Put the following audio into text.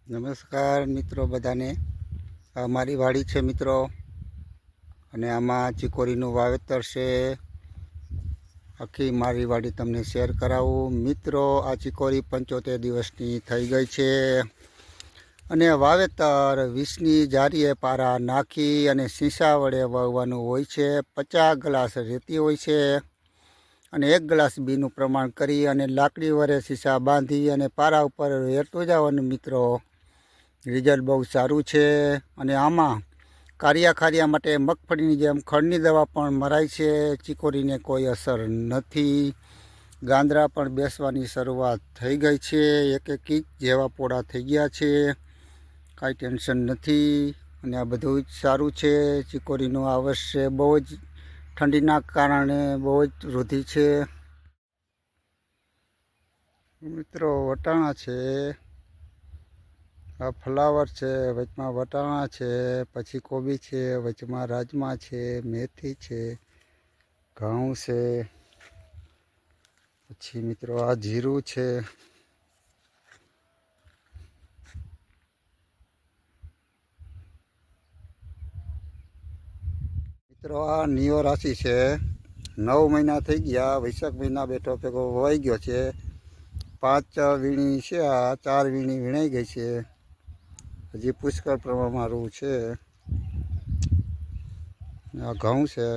નમસ્કાર મિત્રો બધાને. આ મારી વાડી છે મિત્રો, અને આમાં ચીકોરીનું વાવેતર છે. આખી મારી વાડી તમને શેર કરાવું મિત્રો. આ ચીકોરી 75 દિવસની થઈ ગઈ છે, અને વાવેતર 20ની જારીએ પારા નાખી અને સીસા વડે વાવવાનું હોય છે. 50 ગ્લાસ રેતી હોય છે, અને 1 ગ્લાસ બીનું પ્રમાણ કરી અને લાકડી વડે સીસા બાંધી અને પારા ઉપર વેરતું જવાનું મિત્રો. રિઝલ્ટ બહુ સારું છે. અને આમાં કારિયા માટે મગફળીની જેમ ખડની દવા પણ મરાય છે. ચીકોરીને કોઈ અસર નથી. ગાંદરા પણ બેસવાની શરૂઆત થઈ ગઈ છે. એક ઇંચ જેવા પોળા થઈ ગયા છે. કાંઈ ટેન્શન નથી, અને આ બધું જ સારું છે. ચીકોરીનું આ વર્ષે બહુ જ ઠંડીના કારણે બહુ જ વૃદ્ધિ છે મિત્રો. વટાણા છે, આ ફ્લાવર છે, વચમાં વટાણા છે, પછી કોબી છે, વચમાં રાજમા છે, મેથી છે, ઘઉં છે, પછી મિત્રો આ જીરું છે. મિત્રો આ નિયો રાશિ છે. 9 મહિના થઈ ગયા. વૈશાખ મહિના બેઠો ભેગો વવાઈ ગયો છે. 5 વીણી છે, આ 4 વીણી વીણાઈ ગઈ છે. હજી પુષ્કળ પ્રમાણમાં રૂ છે. આ ઘઉં છે.